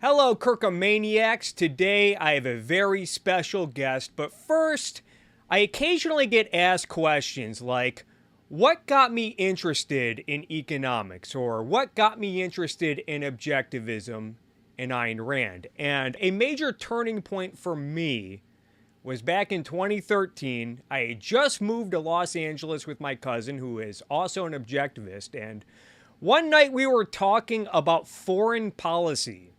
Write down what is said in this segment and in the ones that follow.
Hello, Kirkomaniacs. Today I have a very special guest, but first, I occasionally get asked questions like, what got me interested in economics, or what got me interested in objectivism and Ayn Rand? And a major turning point for me was back in 2013. I had just moved to Los Angeles with my cousin, who is also an objectivist, and one night we were talking about foreign policy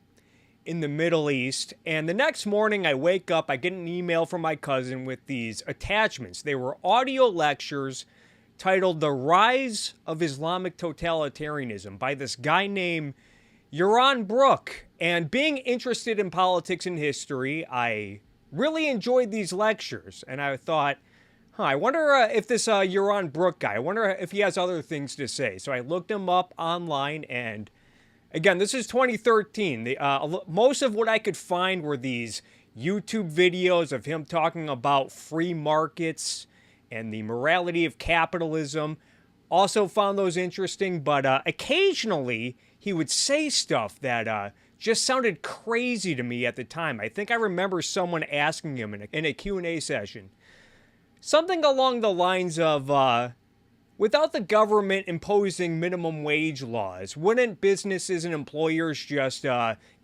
in the Middle East, and the next morning I wake up, I get an email from my cousin with these attachments. They were audio lectures titled The Rise of Islamic Totalitarianism by this guy named Yaron Brook. And being interested in politics and history, I really enjoyed these lectures, and I thought, I wonder if this Yaron Brook guy, I wonder if he has other things to say. So I looked him up online, and again, this is 2013. Most of what I could find were these YouTube videos of him talking about free markets and the morality of capitalism. Also found those interesting, but occasionally he would say stuff that just sounded crazy to me at the time. I think I remember someone asking him in a Q&A session something along the lines of, without the government imposing minimum wage laws, wouldn't businesses and employers just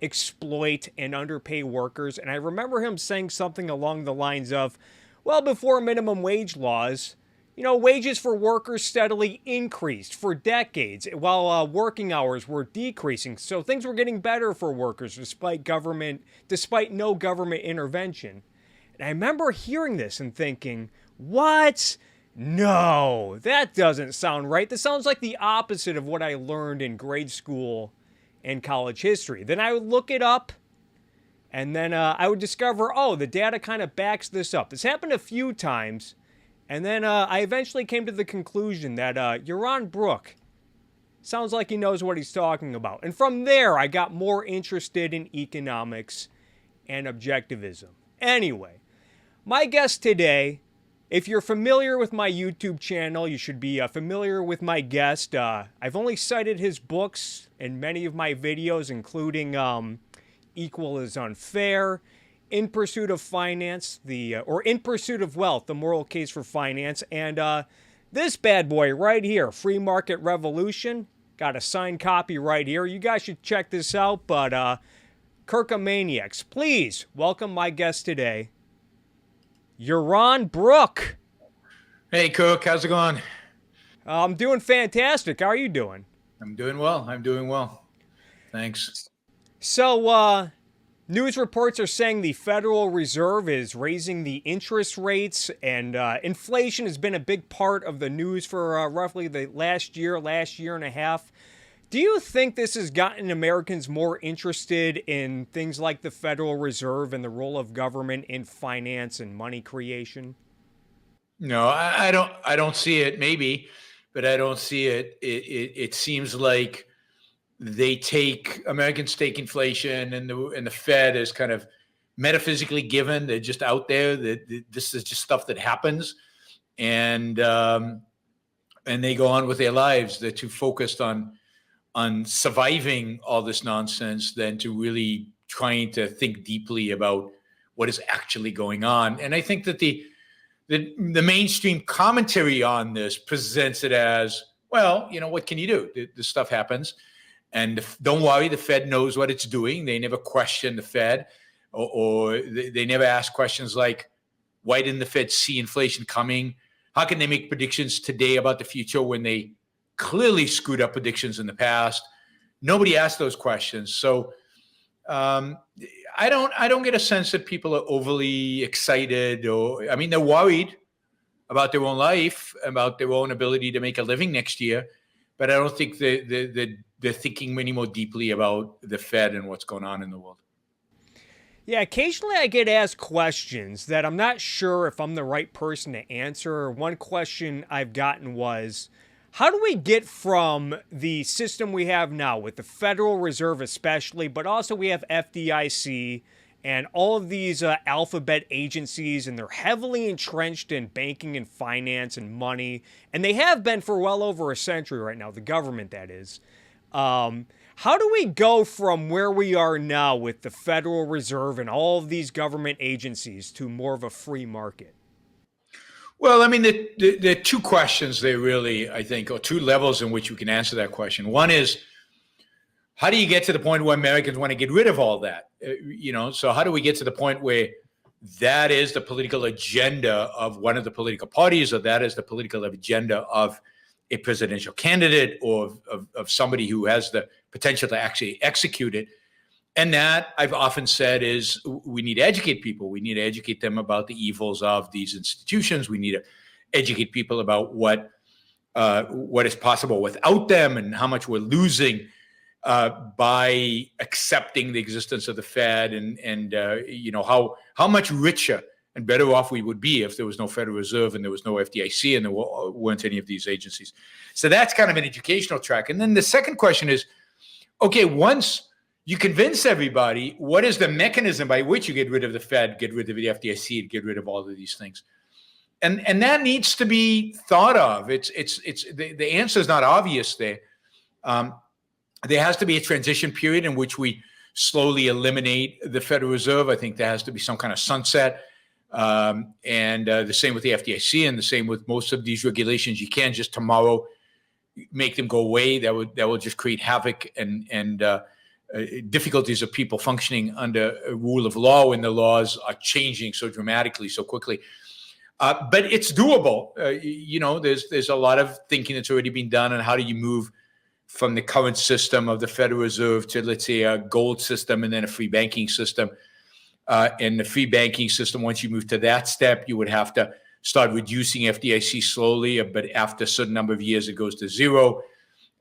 exploit and underpay workers? And I remember him saying something along the lines of, well, before minimum wage laws, wages for workers steadily increased for decades while working hours were decreasing. So things were getting better for workers despite no government intervention. And I remember hearing this and thinking, what? No, that doesn't sound right. This sounds like the opposite of what I learned in grade school and college history. Then I would look it up, and then I would discover, the data kind of backs this up. This happened a few times, and then I eventually came to the conclusion that Yaron Brook sounds like he knows what he's talking about. And from there, I got more interested in economics and objectivism. Anyway, my guest today, if you're familiar with my YouTube channel, you should be familiar with my guest. I've only cited his books in many of my videos, including Equal is Unfair, In Pursuit of Finance, or In Pursuit of Wealth, The Moral Case for Finance, and this bad boy right here, Free Market Revolution. Got a signed copy right here. You guys should check this out, but Kirkomaniacs, please welcome my guest today, Yaron Brook. Hey, Kirk, how's it going? I'm doing fantastic. How are you doing? I'm doing well. Thanks. So, news reports are saying the Federal Reserve is raising the interest rates, and inflation has been a big part of the news for roughly the last year and a half. Do you think this has gotten Americans more interested in things like the Federal Reserve and the role of government in finance and money creation? No, I don't see it. Maybe, but I don't see it. It seems like Americans take inflation and the Fed is kind of metaphysically given. They're just out there. That this is just stuff that happens, and they go on with their lives. They're too focused on surviving all this nonsense than to really trying to think deeply about what is actually going on. And I think that the mainstream commentary on this presents it as, well, what can you do? This stuff happens. And don't worry, the Fed knows what it's doing. They never question the Fed, or they never ask questions like, why didn't the Fed see inflation coming? How can they make predictions today about the future when they clearly screwed up predictions in the past? Nobody asked those questions. So I don't get a sense that people are overly excited, they're worried about their own life, about their own ability to make a living next year. But I don't think they're thinking any more deeply about the Fed and what's going on in the world. Yeah, occasionally I get asked questions that I'm not sure if I'm the right person to answer. One question I've gotten was, how do we get from the system we have now with the Federal Reserve especially, but also we have FDIC and all of these alphabet agencies, and they're heavily entrenched in banking and finance and money, and they have been for well over a century right now, the government that is. How do we go from where we are now with the Federal Reserve and all of these government agencies to more of a free market? Well, I mean, the two questions there really, I think, or two levels in which you can answer that question. One is, how do you get to the point where Americans want to get rid of all that? So how do we get to the point where that is the political agenda of one of the political parties, or that is the political agenda of a presidential candidate, or of somebody who has the potential to actually execute it? And that, I've often said, is we need to educate people. We need to educate them about the evils of these institutions. We need to educate people about what is possible without them, and how much we're losing by accepting the existence of the Fed, and how much richer and better off we would be if there was no Federal Reserve and there was no FDIC and there weren't any of these agencies. So that's kind of an educational track. And then the second question is, okay, once you convince everybody, what is the mechanism by which you get rid of the Fed, get rid of the FDIC, and get rid of all of these things? And that needs to be thought of. It's the answer is not obvious there. There has to be a transition period in which we slowly eliminate the Federal Reserve. I think there has to be some kind of sunset. And the same with the FDIC, and the same with most of these regulations. You can't just tomorrow make them go away. That will just create havoc and difficulties of people functioning under a rule of law when the laws are changing so dramatically, so quickly. But it's doable. There's a lot of thinking that's already been done on how do you move from the current system of the Federal Reserve to, let's say, a gold system and then a free banking system. And the free banking system, once you move to that step, you would have to start reducing FDIC slowly, but after a certain number of years, it goes to zero,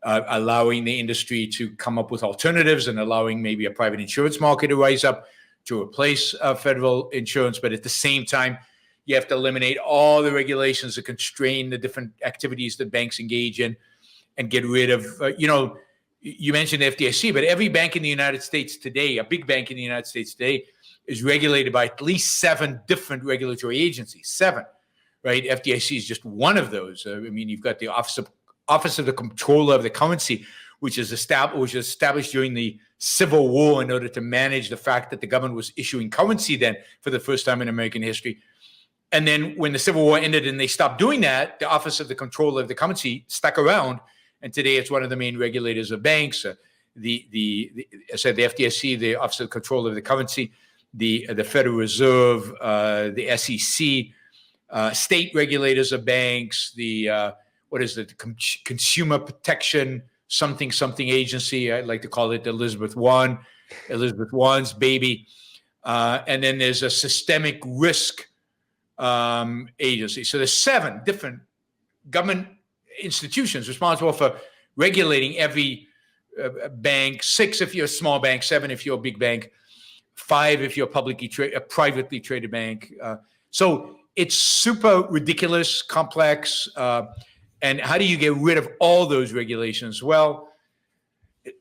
allowing the industry to come up with alternatives and allowing maybe a private insurance market to rise up to replace federal insurance. But at the same time, you have to eliminate all the regulations that constrain the different activities that banks engage in, and get rid of, you mentioned FDIC, but every bank in the United States today, a big bank in the United States today, is regulated by at least 7 different regulatory agencies. 7, right? FDIC is just one of those. You've got the Office of the Comptroller of the Currency, which is established during the Civil War in order to manage the fact that the government was issuing currency then for the first time in American history. And then when the Civil War ended and they stopped doing that, the Office of the Comptroller of the Currency stuck around. And today it's one of the main regulators of banks. The FDIC, the Office of the Comptroller of the Currency, the Federal Reserve, the SEC, state regulators of banks, the Consumer Protection something agency. I like to call it Elizabeth Warren's baby. And then there's a systemic risk agency. So there's 7 different government institutions responsible for regulating every bank. 6 if you're a small bank, 7 if you're a big bank, 5 if you're a privately traded bank. So it's super ridiculous, complex. And how do you get rid of all those regulations? Well,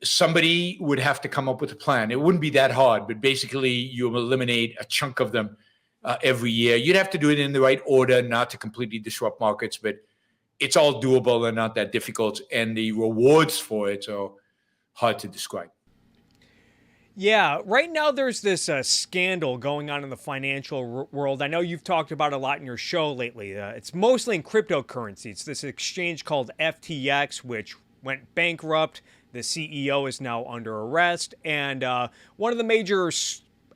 somebody would have to come up with a plan. It wouldn't be that hard, but basically you eliminate a chunk of them every year. You'd have to do it in the right order, not to completely disrupt markets, but it's all doable and not that difficult. And the rewards for it are hard to describe. Yeah, right now there's this scandal going on in the financial world. I know you've talked about it a lot in your show lately. It's mostly in cryptocurrency. It's this exchange called FTX, which went bankrupt. The CEO is now under arrest. And one of the major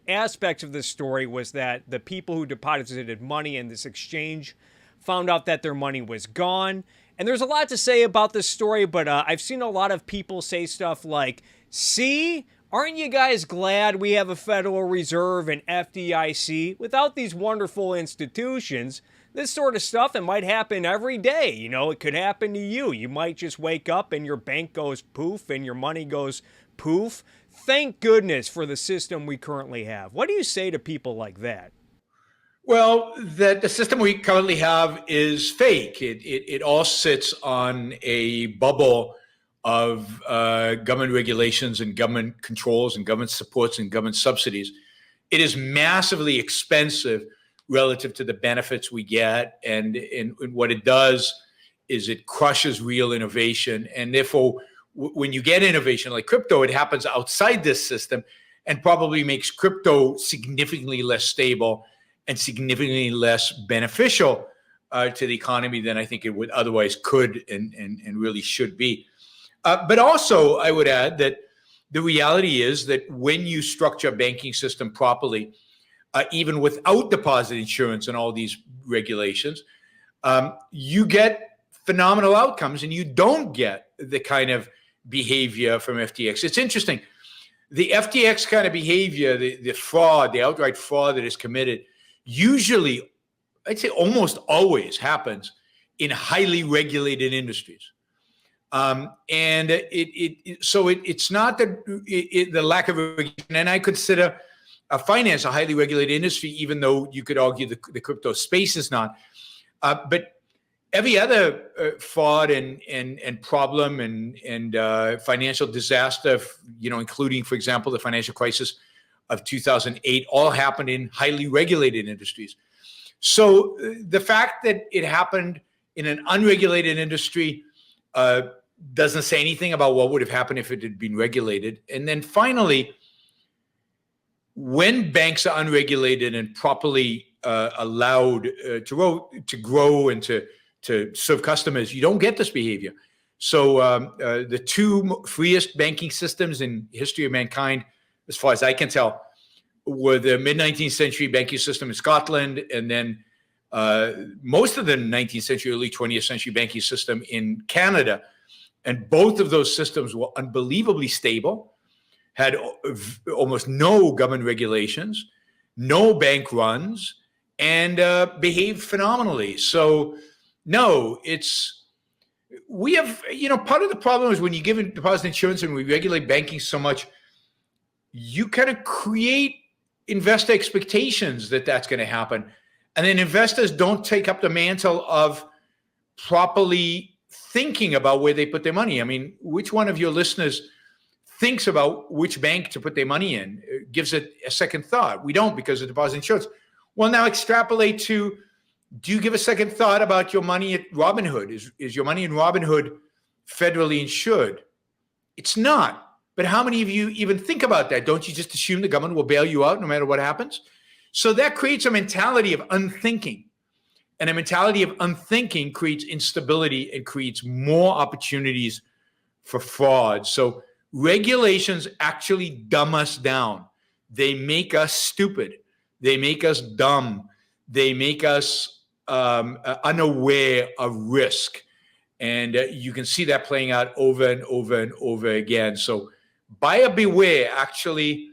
aspects of this story was that the people who deposited money in this exchange found out that their money was gone. And there's a lot to say about this story, but I've seen a lot of people say stuff like, see, aren't you guys glad we have a Federal Reserve and FDIC? Without these wonderful institutions, this sort of stuff, it might happen every day. It could happen to you. You might just wake up and your bank goes poof and your money goes poof. Thank goodness for the system we currently have. What do you say to people like that? Well, the system we currently have is fake. It all sits on a bubble of government regulations and government controls and government supports and government subsidies. It is massively expensive relative to the benefits we get. And what it does is it crushes real innovation. And therefore, when you get innovation like crypto, it happens outside this system and probably makes crypto significantly less stable and significantly less beneficial to the economy than I think it would otherwise could and really should be. But also, I would add that the reality is that when you structure a banking system properly, even without deposit insurance and all these regulations, you get phenomenal outcomes, and you don't get the kind of behavior from FTX. It's interesting. The FTX kind of behavior, the fraud, the outright fraud that is committed, usually, I'd say almost always happens in highly regulated industries. And it's not the lack of regulation, and I consider finance a highly regulated industry, even though you could argue the crypto space is not. But every other fraud and problem and financial disaster, including, for example, the financial crisis of 2008, all happened in highly regulated industries. So the fact that it happened in an unregulated industry doesn't say anything about what would have happened if it had been regulated. And then finally, when banks are unregulated and properly allowed to grow and to serve customers, you don't get this behavior. So the two freest banking systems in the history of mankind, as far as I can tell, were the mid-19th century banking system in Scotland, and then most of the 19th century, early 20th century banking system in Canada. And both of those systems were unbelievably stable, had almost no government regulations, no bank runs, and behaved phenomenally. So no, we have, part of the problem is when you give deposit insurance and we regulate banking so much, you kind of create investor expectations that that's going to happen. And then investors don't take up the mantle of properly thinking about where they put their money. I mean, which one of your listeners thinks about which bank to put their money in, gives it a second thought? We don't, because of deposit insurance. Well, now extrapolate to, do you give a second thought about your money at Robinhood? Is your money in Robinhood federally insured? It's not. But how many of you even think about that? Don't you just assume the government will bail you out no matter what happens? So that creates a mentality of unthinking. And a mentality of unthinking creates instability and creates more opportunities for fraud. So regulations actually dumb us down. They make us stupid. They make us dumb. They make us unaware of risk. And you can see that playing out over and over and over again. So buyer beware actually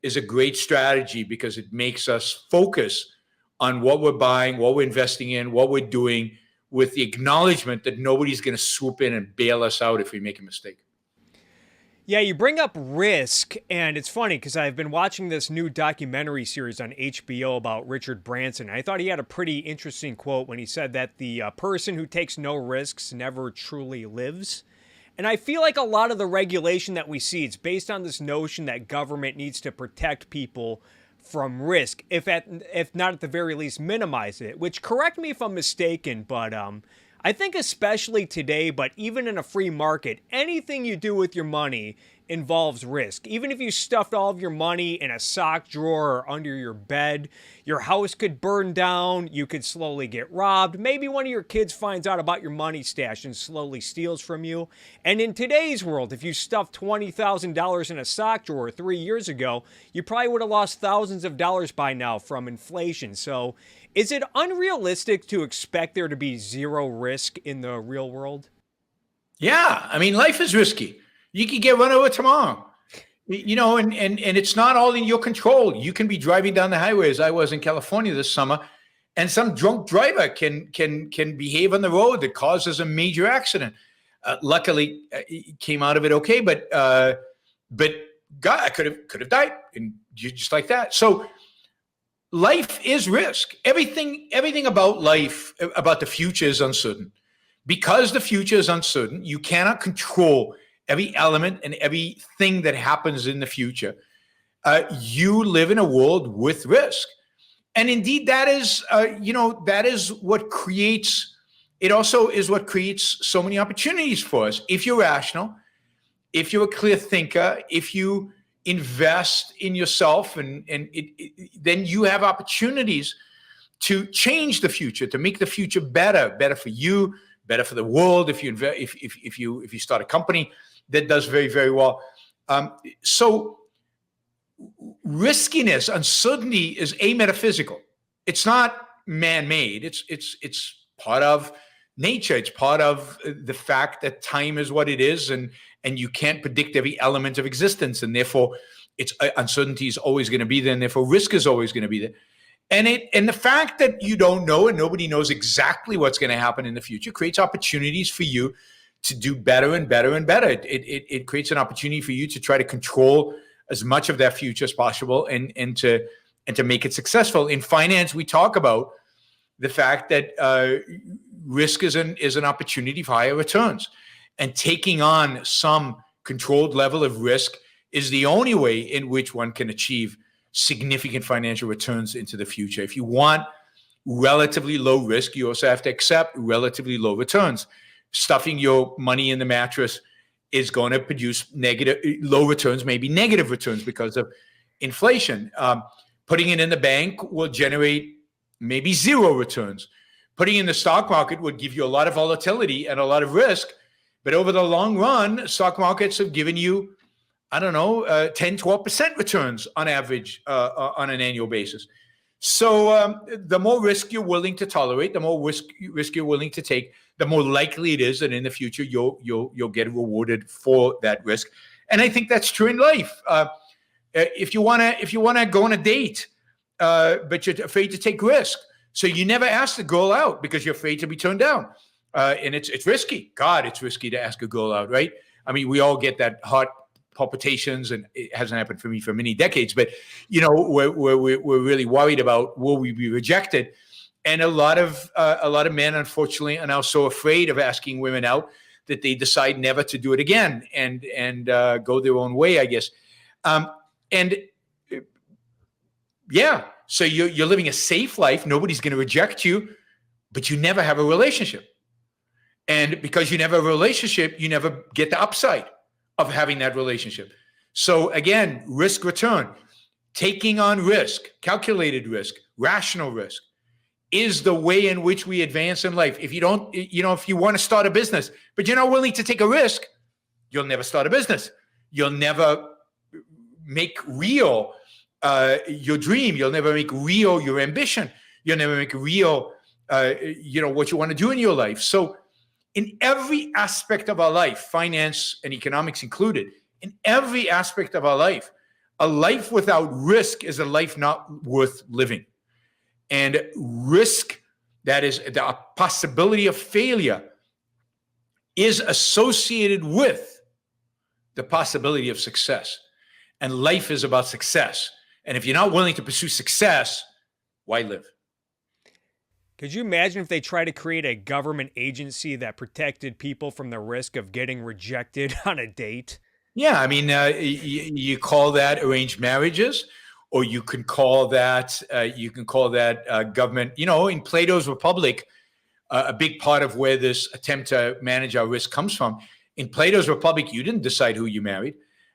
is a great strategy because it makes us focus on what we're buying, what we're investing in, what we're doing, with the acknowledgement that nobody's going to swoop in and bail us out if we make a mistake. Yeah, you bring up risk, and it's funny because I've been watching this new documentary series on HBO about Richard Branson. I thought he had a pretty interesting quote when he said that the person who takes no risks never truly lives. And I feel like a lot of the regulation that we see, it's based on this notion that government needs to protect people from risk, if not at the very least minimize it, which, correct me if I'm mistaken, but I think especially today, but even in a free market, anything you do with your money involves risk. Even if you stuffed all of your money in a sock drawer or under your bed, your house could burn down, you could slowly get robbed, maybe one of your kids finds out about your money stash and slowly steals from you. And in today's world, if you stuffed $20,000 in a sock drawer 3 years ago, you probably would have lost thousands of dollars by now from inflation. So is it unrealistic to expect there to be zero risk in the real world? Yeah, I mean, life is risky. You could get run over tomorrow, and it's not all in your control. You can be driving down the highway, as I was in California this summer, and some drunk driver can behave on the road that causes a major accident. Luckily, he came out of it okay, but God, I could have died, and just like that. So life is risk. Everything about life, about the future, is uncertain. Because the future is uncertain, you cannot control every element and everything that happens in the future. You live in a world with risk. And indeed, that is what creates, it also is what creates so many opportunities for us. If you're rational, if you're a clear thinker, if you invest in yourself, then you have opportunities to change the future, to make the future better for you, better for the world. If you invest, if you start a company that does very, very well. So riskiness, uncertainty is ametaphysical. It's not man-made. It's part of nature. It's part of the fact that time is what it is, and you can't predict every element of existence, and therefore uncertainty is always going to be there, and therefore risk is always going to be there. And the fact that you don't know and nobody knows exactly what's going to happen in the future creates opportunities for you to do better and better and better. It creates an opportunity for you to try to control as much of that future as possible and to make it successful. In finance, we talk about the fact that risk is an opportunity for higher returns, and taking on some controlled level of risk is the only way in which one can achieve significant financial returns into the future. If you want relatively low risk, you also have to accept relatively low returns. Stuffing your money in the mattress is going to produce low returns, maybe negative returns because of inflation. Putting it in the bank will generate maybe zero returns. Putting it in the stock market would give you a lot of volatility and a lot of risk. But over the long run, stock markets have given you, 10, 12% returns on average on an annual basis. So the more risk you're willing to tolerate, the more risk you're willing to take, the more likely it is that in the future you'll get rewarded for that risk. And I think that's true in life. If you wanna go on a date, but you're afraid to take risk, so you never ask the girl out because you're afraid to be turned down, and it's risky. God, it's risky to ask a girl out, right? I mean, we all get that heart palpitations, and it hasn't happened for me for many decades, but we're really worried about, will we be rejected? And a lot of men, unfortunately, are now so afraid of asking women out that they decide never to do it again and go their own way, I guess. So you're living a safe life. Nobody's going to reject you, but you never have a relationship. And because you never have a relationship, you never get the upside of having that relationship. So again, risk return, taking on risk, calculated risk, rational risk is the way in which we advance in life. If you don't, if you want to start a business, but you're not willing to take a risk, you'll never start a business. You'll never make real your dream. You'll never make real your ambition. You'll never make real, what you want to do in your life. So in every aspect of our life, finance and economics included, in every aspect of our life, a life without risk is a life not worth living. And risk, that is the possibility of failure, is associated with the possibility of success. And life is about success. And if you're not willing to pursue success, why live? Could you imagine if they tried to create a government agency that protected people from the risk of getting rejected on a date? Yeah, I mean, you call that arranged marriages, or you can call that government. In Plato's Republic, a big part of where this attempt to manage our risk comes from. In Plato's Republic, you didn't decide who you married.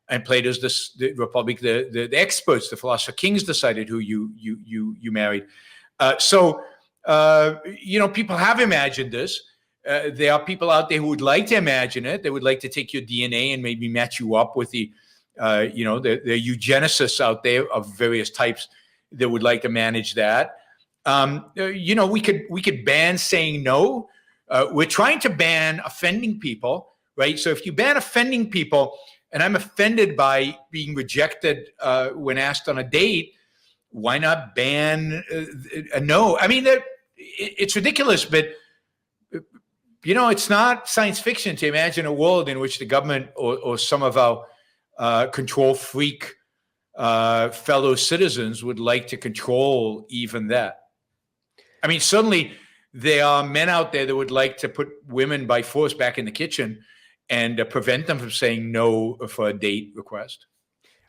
And Plato's the Republic, the experts, the philosopher kings decided who you married. People have imagined this. There are people out there who would like to imagine it. They would like to take your DNA and maybe match you up with the eugenicists out there of various types that would like to manage that. We could ban saying no. We're trying to ban offending people, right? So if you ban offending people, and I'm offended by being rejected when asked on a date, why not ban a no? I mean, it's ridiculous, but it's not science fiction to imagine a world in which the government or some of our control freak fellow citizens would like to control even that. I mean, certainly there are men out there that would like to put women by force back in the kitchen and prevent them from saying no for a date request.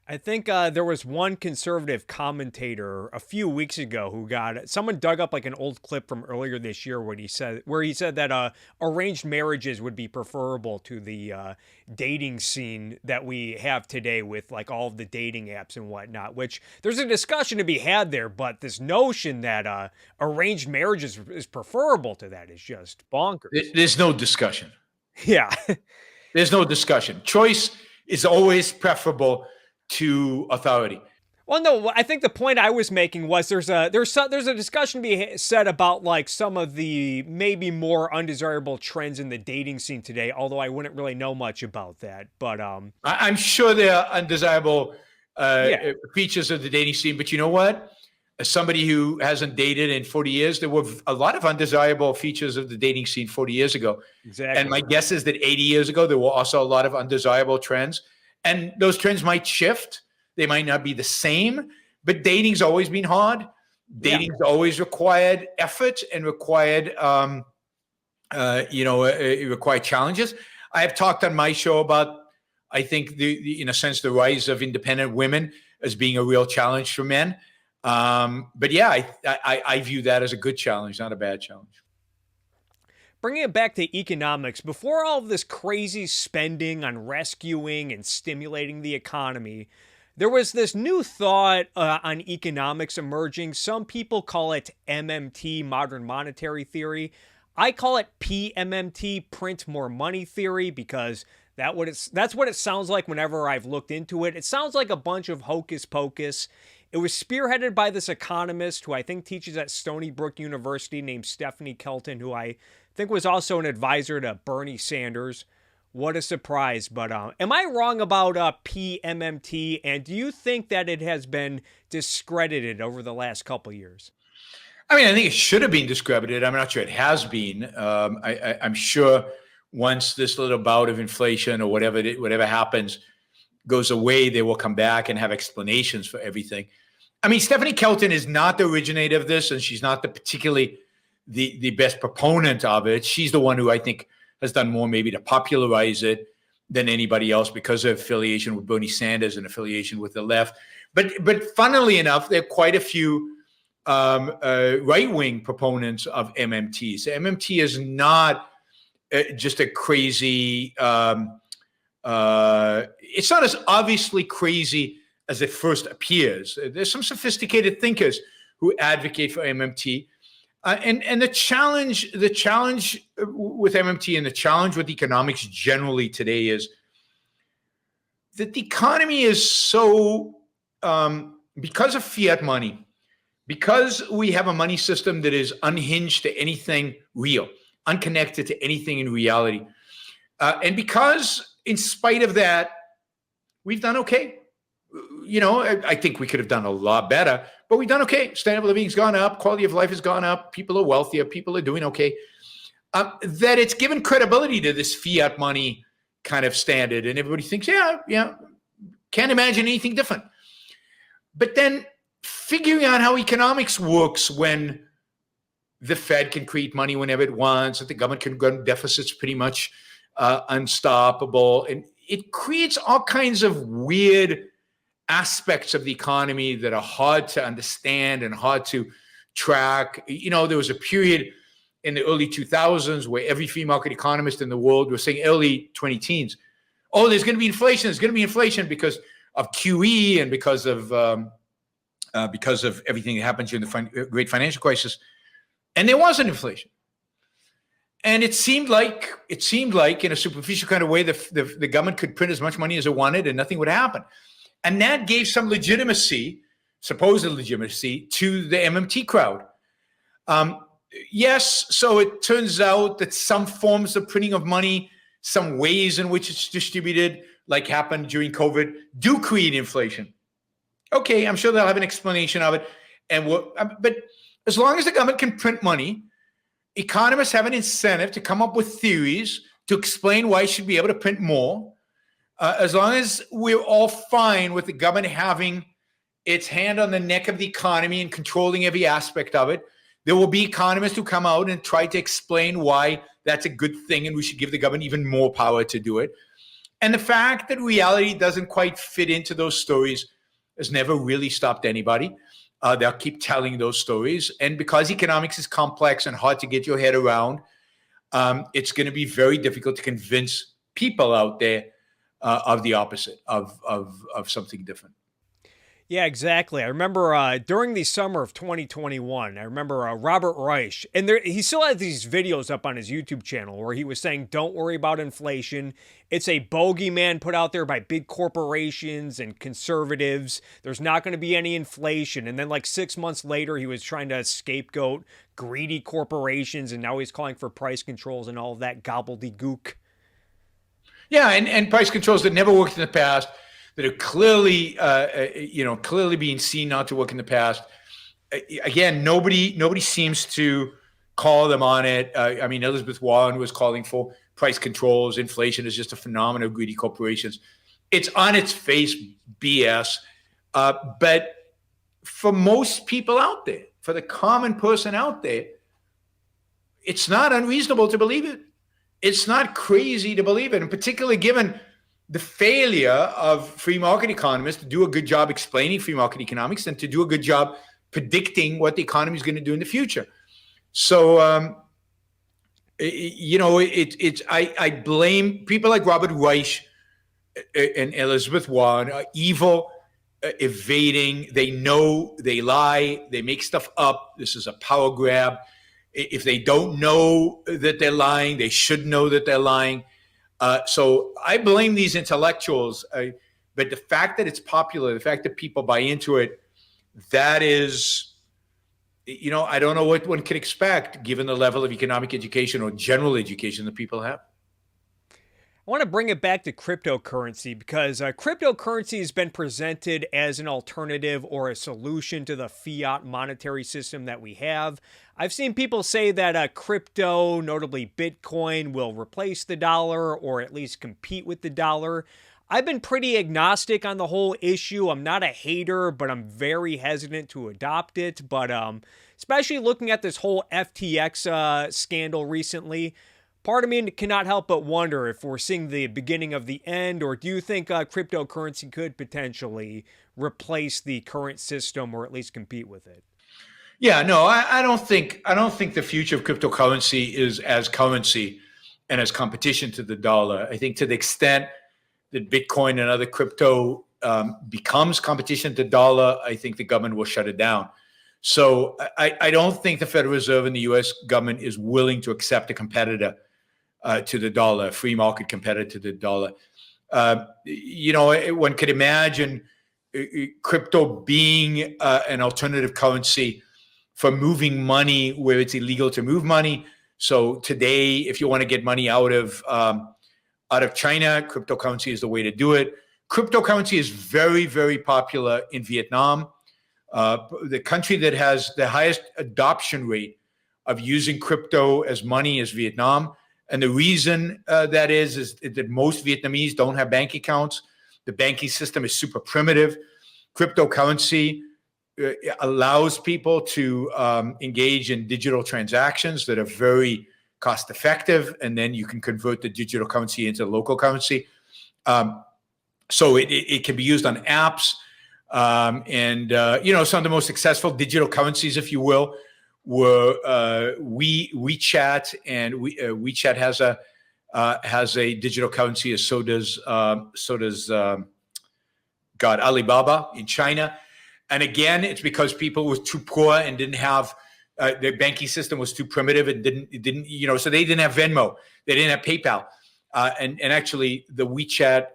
I think there was one conservative commentator a few weeks ago who got someone dug up like an old clip from earlier this year where he said that arranged marriages would be preferable to the dating scene that we have today with like all of the dating apps and whatnot. Which there's a discussion to be had there, but this notion that arranged marriages is preferable to that is just bonkers. There's no discussion. Yeah. There's no discussion. Choice is always preferable to authority. Well, no, I think the point I was making was there's a discussion to be said about like some of the maybe more undesirable trends in the dating scene today. Although I wouldn't really know much about that, but I'm sure there are undesirable yeah, features of the dating scene. But you know what? As somebody who hasn't dated in 40 years, there were a lot of undesirable features of the dating scene 40 years ago. exactly. And my guess is that 80 years ago, there were also a lot of undesirable trends. And those trends might shift. They might not be the same, but dating's always been hard. Dating's always required effort and required, it required challenges. I have talked on my show about, I think, in a sense, the rise of independent women as being a real challenge for men. But yeah, I view that as a good challenge, not a bad challenge. Bringing it back to economics, before all of this crazy spending on rescuing and stimulating the economy, there was this new thought on economics emerging. Some people call it MMT, modern monetary theory. I call it PMMT, print more money theory, because that's what it sounds like whenever I've looked into it. It sounds like a bunch of hocus pocus. It was spearheaded by this economist who I think teaches at Stony Brook University named Stephanie Kelton, who I think was also an advisor to Bernie Sanders. What a surprise. But am I wrong about PMMT? And do you think that it has been discredited over the last couple years? I mean, I think it should have been discredited. I'm not sure it has been. I'm sure once this little bout of inflation or whatever happens goes away, they will come back and have explanations for everything. I mean, Stephanie Kelton is not the originator of this, and she's not particularly the best proponent of it. She's the one who I think has done more maybe to popularize it than anybody else because of affiliation with Bernie Sanders and affiliation with the left. But funnily enough, there are quite a few right-wing proponents of MMT. So MMT is not just a crazy, it's not as obviously crazy as it first appears. There's some sophisticated thinkers who advocate for MMT. And the challenge with MMT and the challenge with economics generally today is that the economy is so, because of fiat money, because we have a money system that is unhinged to anything real, unconnected to anything in reality, and because in spite of that, we've done okay. You know, I think we could have done a lot better, but we've done okay. Standard of living's gone up, quality of life has gone up, people are wealthier, people are doing okay. That it's given credibility to this fiat money kind of standard, and everybody thinks, yeah, can't imagine anything different. But then figuring out how economics works when the Fed can create money whenever it wants, that the government can run deficits pretty much unstoppable, and it creates all kinds of weird aspects of the economy that are hard to understand and hard to track. You know, there was a period in the early 2000s where every free market economist in the world was saying, early 2010s, oh, there's going to be inflation because of QE and because of everything that happened during the great financial crisis. And there wasn't inflation. And it seemed like in a superficial kind of way, the government could print as much money as it wanted and nothing would happen. And that gave some legitimacy, supposed legitimacy, to the MMT crowd. Yes, so it turns out that some forms of printing of money, some ways in which it's distributed, like happened during COVID, do create inflation. Okay, I'm sure they'll have an explanation of it. But as long as the government can print money, economists have an incentive to come up with theories to explain why it should be able to print more. As long as we're all fine with the government having its hand on the neck of the economy and controlling every aspect of it, there will be economists who come out and try to explain why that's a good thing and we should give the government even more power to do it. And the fact that reality doesn't quite fit into those stories has never really stopped anybody. They'll keep telling those stories. And because economics is complex and hard to get your head around, it's going to be very difficult to convince people out there of the opposite, of something different. Yeah, exactly. I remember during the summer of 2021, I remember Robert Reich, and he still has these videos up on his YouTube channel where he was saying, don't worry about inflation. It's a bogeyman put out there by big corporations and conservatives. There's not going to be any inflation. And then like 6 months later, he was trying to scapegoat greedy corporations, and now he's calling for price controls and all of that gobbledygook. Yeah, and price controls that never worked in the past, that are clearly, clearly being seen not to work in the past. Again, nobody seems to call them on it. I mean, Elizabeth Warren was calling for price controls. Inflation is just a phenomenon of greedy corporations. It's on its face BS. But for most people out there, for the common person out there, it's not unreasonable to believe it. It's not crazy to believe it, and particularly given the failure of free market economists to do a good job explaining free market economics and to do a good job predicting what the economy is going to do in the future. So, I blame people like Robert Reich and Elizabeth Warren are evil, evading. They know, they lie, they make stuff up. This is a power grab. If they don't know that they're lying, they should know that they're lying. So I blame these intellectuals, but the fact that it's popular, the fact that people buy into it, that is, I don't know what one could expect given the level of economic education or general education that people have. I want to bring it back to cryptocurrency because cryptocurrency has been presented as an alternative or a solution to the fiat monetary system that we have. I've seen people say that crypto, notably Bitcoin, will replace the dollar or at least compete with the dollar. I've been pretty agnostic on the whole issue. I'm not a hater, but I'm very hesitant to adopt it. But especially looking at this whole FTX scandal recently, part of me cannot help but wonder if we're seeing the beginning of the end, or do you think cryptocurrency could potentially replace the current system or at least compete with it? Yeah, no, I don't think the future of cryptocurrency is as currency and as competition to the dollar. I think to the extent that Bitcoin and other crypto becomes competition to the dollar, I think the government will shut it down. So I don't think the Federal Reserve and the U.S. government is willing to accept a competitor to the dollar, a free market competitor to the dollar. One could imagine crypto being an alternative currency for moving money where it's illegal to move money. So today, if you want to get money out of China, cryptocurrency is the way to do it. Cryptocurrency is very, very popular in Vietnam. The country that has the highest adoption rate of using crypto as money is Vietnam. And the reason that is that most Vietnamese don't have bank accounts. The banking system is super primitive. Cryptocurrency allows people to engage in digital transactions that are very cost effective, and then you can convert the digital currency into local currency. So it can be used on apps, and some of the most successful digital currencies, if you will, were WeChat, and WeChat has a digital currency, as so does Alibaba in China. And again, it's because people were too poor and didn't have their banking system was too primitive and didn't so they didn't have Venmo, they didn't have PayPal, and actually the WeChat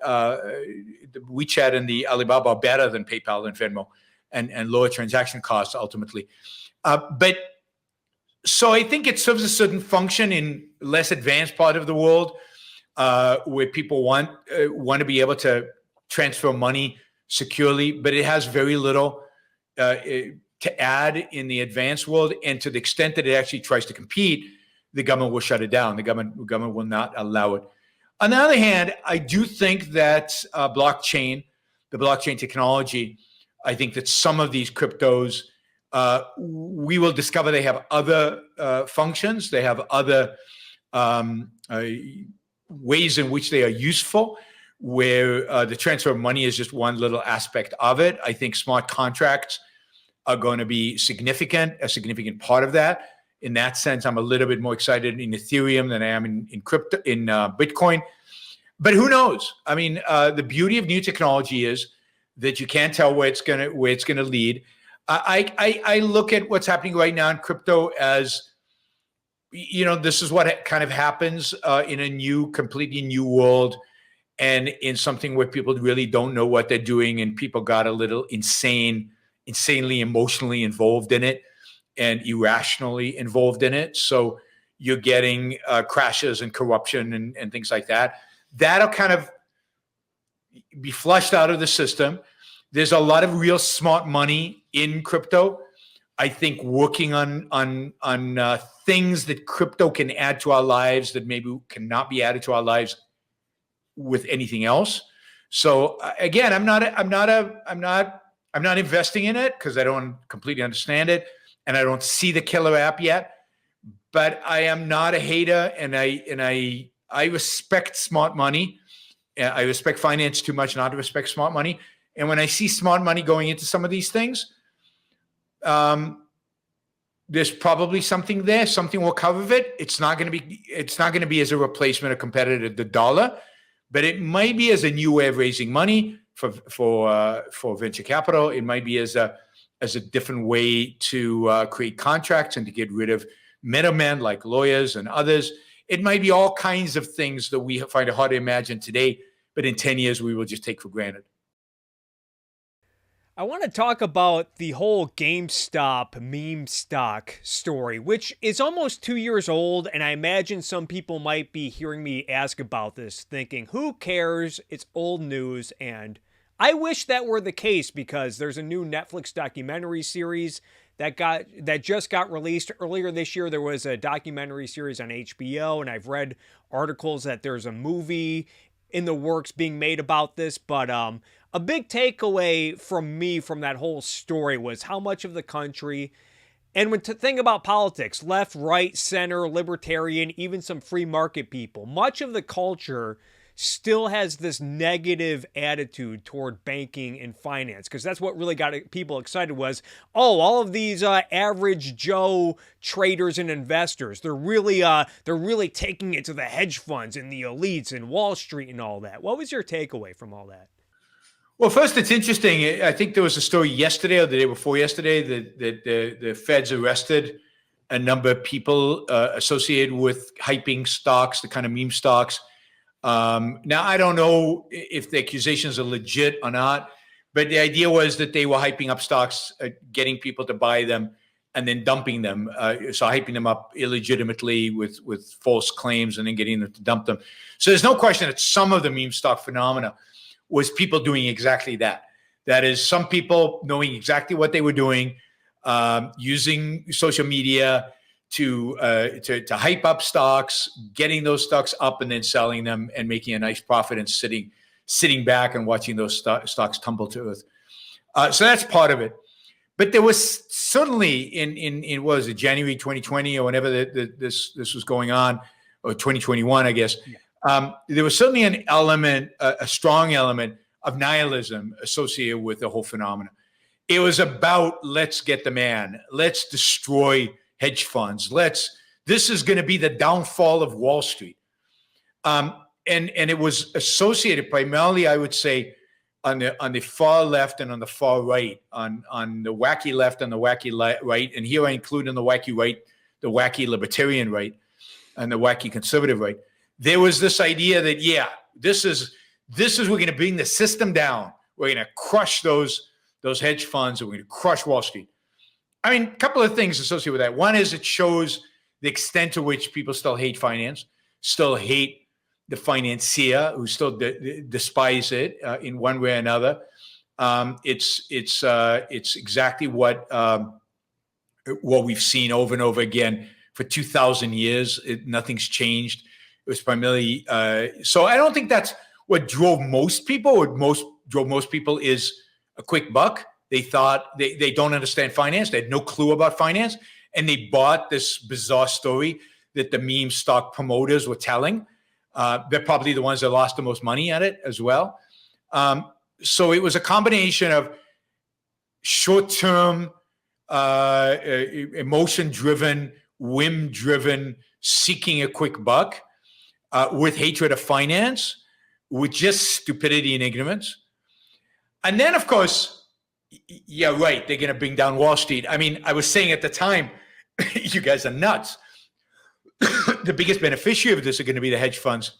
and the Alibaba are better than PayPal and Venmo, and lower transaction costs ultimately. But so I think it serves a certain function in less advanced part of the world where people want to be able to transfer money securely, but it has very little to add in the advanced world. And to the extent that it actually tries to compete, the government will shut it down. The government will not allow it. On the other hand, I do think that the blockchain technology, I think that some of these cryptos, we will discover they have other functions. They have other ways in which they are useful, where the transfer of money is just one little aspect of it. I think smart contracts are going to be a significant part of that. In that sense, I'm a little bit more excited in Ethereum than I am in crypto, in Bitcoin. But who knows? I mean, the beauty of new technology is that you can't tell where it's gonna lead. I look at what's happening right now in crypto as, this is what kind of happens in a completely new world, and in something where people really don't know what they're doing, and people got a little insanely emotionally involved in it and irrationally involved in it. So you're getting crashes and corruption and things like that. That'll kind of be flushed out of the system. There's a lot of real smart money in crypto. I think working on things that crypto can add to our lives that maybe cannot be added to our lives with anything else. So again, I'm not investing in it because I don't completely understand it, and I don't see the killer app yet. But I am not a hater, and I respect smart money. I respect finance too much not to respect smart money. And when I see smart money going into some of these things, there's probably something there. Something will cover it. It's not going to be as a replacement or competitor to the dollar, but it might be as a new way of raising money for venture capital. It might be as a different way to create contracts and to get rid of middlemen like lawyers and others. It might be all kinds of things that we find it hard to imagine today, but in 10 years, we will just take for granted. I want to talk about the whole GameStop meme stock story, which is almost 2 years old, and I imagine some people might be hearing me ask about this, thinking, who cares? It's old news, and I wish that were the case, because there's a new Netflix documentary series that just got released earlier this year. There was a documentary series on HBO, and I've read articles that there's a movie in the works being made about this. But a big takeaway from me from that whole story was how much of the country, and when to think about politics, left, right, center, libertarian, even some free market people, much of the culture still has this negative attitude toward banking and finance, because that's what really got people excited was, all of these average Joe traders and investors, they're really taking it to the hedge funds and the elites and Wall Street and all that. What was your takeaway from all that? Well, first, it's interesting. I think there was a story yesterday or the day before yesterday that the Feds arrested a number of people associated with hyping stocks, the kind of meme stocks. Now, I don't know if the accusations are legit or not, but the idea was that they were hyping up stocks, getting people to buy them, and then dumping them. So hyping them up illegitimately with false claims and then getting them to dump them. So there's no question that some of the meme stock phenomena was people doing exactly that. That is, some people knowing exactly what they were doing, using social media to hype up stocks, getting those stocks up and then selling them and making a nice profit, and sitting back and watching those stocks tumble to earth. So that's part of it. But there was certainly in what was it, January 2020 or whenever this was going on, or 2021, I guess. Yeah. There was certainly an element, a strong element of nihilism associated with the whole phenomenon. It was about, let's get the man, let's destroy hedge funds. This is going to be the downfall of Wall Street. And it was associated primarily, I would say, on the far left and on the far right, on the wacky left and the wacky right. And here I include in the wacky right, the wacky libertarian right and the wacky conservative right. There was this idea that, this is we're going to bring the system down. We're going to crush those hedge funds, and we're going to crush Wall Street. I mean, a couple of things associated with that. One is it shows the extent to which people still hate finance, still hate the financier, who still despise it in one way or another. It's exactly what we've seen over and over again for 2,000 years. Nothing's changed. It was primarily so. I don't think that's what drove most people. What drove most people is a quick buck. They thought they don't understand finance. They had no clue about finance, and they bought this bizarre story that the meme stock promoters were telling. They're probably the ones that lost the most money at it as well. So it was a combination of short-term, emotion-driven, whim-driven, seeking a quick buck, with hatred of finance, with just stupidity and ignorance. And then, of course, yeah, right, they're going to bring down Wall Street. I mean, I was saying at the time, you guys are nuts. The biggest beneficiary of this are going to be the hedge funds.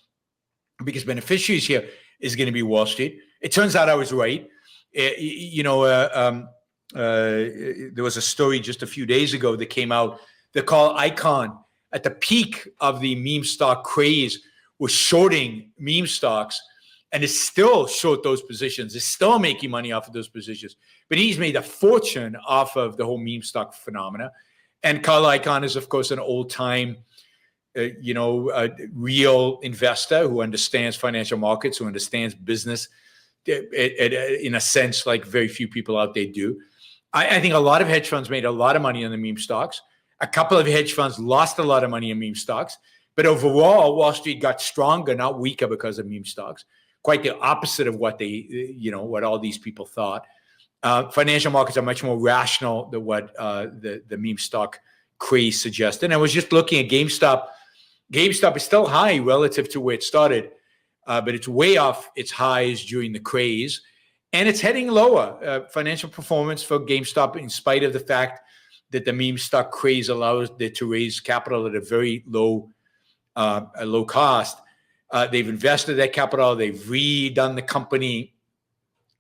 The biggest beneficiaries here is going to be Wall Street. It turns out I was right. There was a story just a few days ago that came out that called Icon, at the peak of the meme stock craze, was shorting meme stocks, and is still short those positions. Is still making money off of those positions. But he's made a fortune off of the whole meme stock phenomena. And Carl Icahn is, of course, an old-time, real investor who understands financial markets, who understands business, in a sense, like very few people out there do. I think a lot of hedge funds made a lot of money on the meme stocks. A couple of hedge funds lost a lot of money in meme stocks. But overall, Wall Street got stronger, not weaker, because of meme stocks. Quite the opposite of what what all these people thought. Financial markets are much more rational than what the meme stock craze suggested. And I was just looking at GameStop. GameStop is still high relative to where it started, but it's way off its highs during the craze. And it's heading lower. Financial performance for GameStop, in spite of the fact that the meme stock craze allows it to raise capital at a very low cost. They've invested that capital. They've redone the company,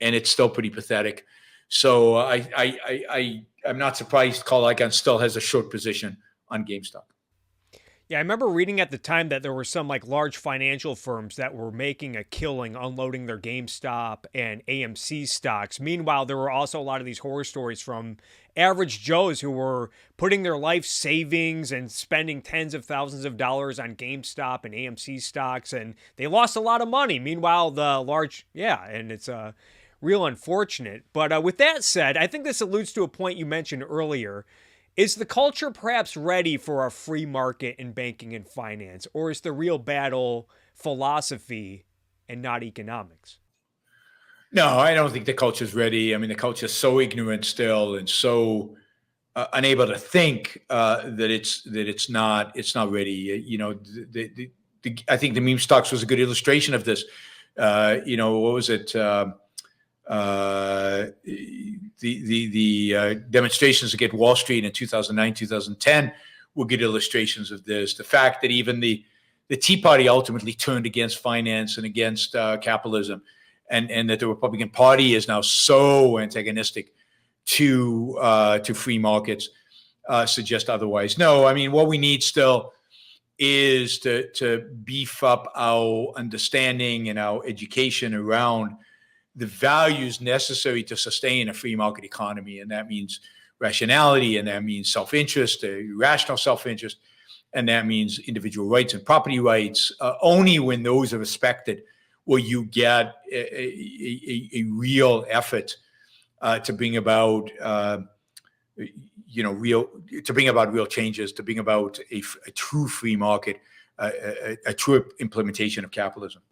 and it's still pretty pathetic. So I'm not surprised Carl Icahn still has a short position on GameStop. Yeah, I remember reading at the time that there were some large financial firms that were making a killing unloading their GameStop and AMC stocks. Meanwhile, there were also a lot of these horror stories from average Joes who were putting their life savings and spending tens of thousands of dollars on GameStop and AMC stocks, and they lost a lot of money. Meanwhile, and it's real unfortunate. But with that said, I think this alludes to a point you mentioned earlier. Is the culture perhaps ready for a free market in banking and finance, or is the real battle philosophy and not economics? No, I don't think the culture is ready. I mean, the culture is so ignorant still, and so unable to think that it's not ready. I think the meme stocks was a good illustration of this. What was it? The demonstrations against Wall Street in 2009, 2010 were good illustrations of this. The fact that even the Tea Party ultimately turned against finance and against capitalism, and that the Republican Party is now so antagonistic to free markets suggest otherwise. No, I mean, what we need still is to beef up our understanding and our education around the values necessary to sustain a free market economy. And that means rationality, and that means self-interest, rational self-interest, and that means individual rights and property rights. Only when those are respected will you get a real effort to bring about real changes, to bring about a true free market, a true implementation of capitalism.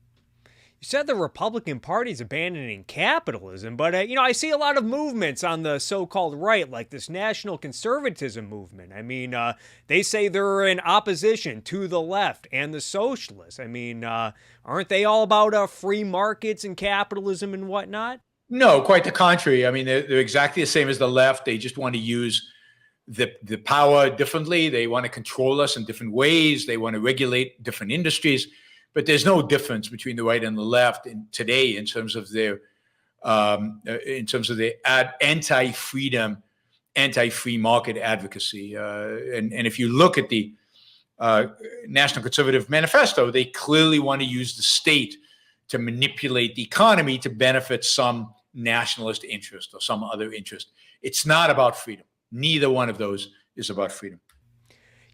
You said the Republican Party is abandoning capitalism, but, I see a lot of movements on the so-called right, like this national conservatism movement. I mean, they say they're in opposition to the left and the socialists. I mean, aren't they all about free markets and capitalism and whatnot? No, quite the contrary. I mean, they're exactly the same as the left. They just want to use the power differently. They want to control us in different ways. They want to regulate different industries. But there's no difference between the right and the left today in terms of their anti-freedom, anti-free market advocacy. And if you look at the National Conservative Manifesto, they clearly want to use the state to manipulate the economy to benefit some nationalist interest or some other interest. It's not about freedom. Neither one of those is about freedom.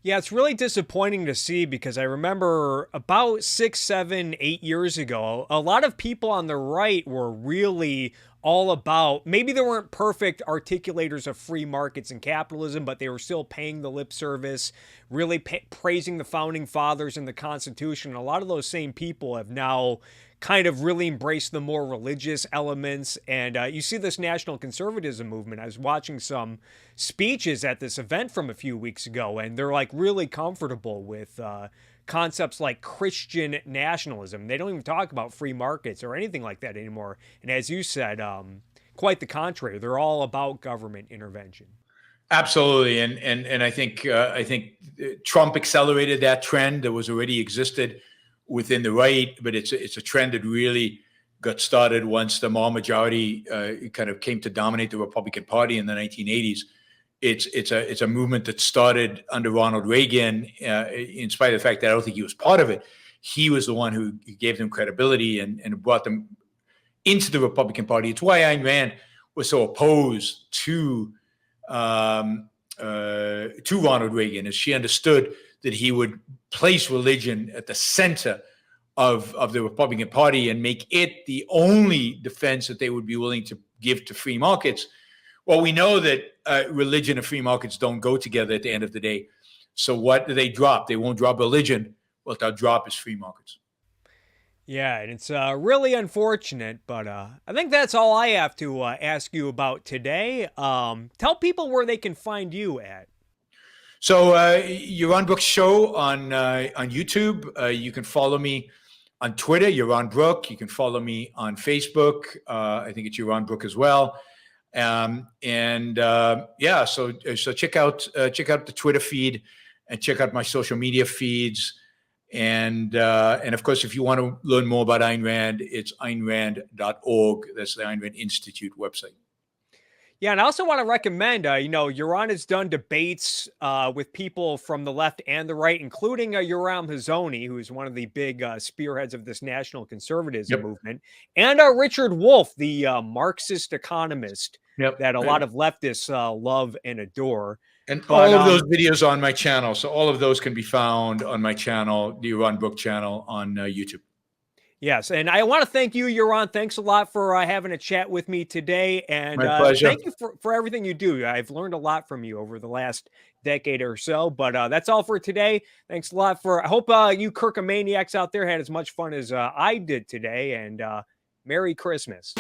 Yeah, it's really disappointing to see because I remember about 6, 7, 8 years ago, a lot of people on the right were really all about, maybe they weren't perfect articulators of free markets and capitalism, but they were still paying the lip service, really praising the founding fathers and the Constitution. And a lot of those same people have now kind of really embraced the more religious elements. And you see this national conservatism movement. I was watching some speeches at this event from a few weeks ago, and they're like really comfortable with concepts like Christian nationalism. They don't even talk about free markets or anything like that anymore. And as you said, quite the contrary. They're all about government intervention. Absolutely, and I think Trump accelerated that trend that was already existed within the right, but it's a trend that really got started once the mall majority kind of came to dominate the Republican Party in the 1980s. It's a movement that started under Ronald Reagan. In spite of the fact that I don't think he was part of it, he was the one who gave them credibility and brought them into the Republican Party. It's why Ayn Rand was so opposed to Ronald Reagan, as she understood that he would place religion at the center of the Republican Party and make it the only defense that they would be willing to give to free markets. Well, we know that religion and free markets don't go together at the end of the day. So what do they drop? They won't drop religion. What they'll drop is free markets. Yeah, and it's really unfortunate, but I think that's all I have to ask you about today. Tell people where they can find you at. So Yaron Brook show on YouTube. You can follow me on Twitter, Yaron Brook. You can follow me on Facebook. I think it's Yaron Brook as well. So check out the Twitter feed and check out my social media feeds. And of course, if you want to learn more about Ayn Rand, it's aynrand.org. That's the Ayn Rand Institute website. Yeah, and I also want to recommend, Yaron has done debates with people from the left and the right, including Yoram Hazony, who is one of the big spearheads of this national conservatism movement, and Richard Wolff, the Marxist economist that a lot of leftists love and adore. And all of those videos on my channel. So all of those can be found on my channel, the Yaron Brook channel on YouTube. Yes, and I want to thank you, Yaron. Thanks a lot for having a chat with me today. And my pleasure. Thank you for everything you do. I've learned a lot from you over the last decade or so. But that's all for today. Thanks a lot I hope you Kirkomaniacs out there had as much fun as I did today. And Merry Christmas.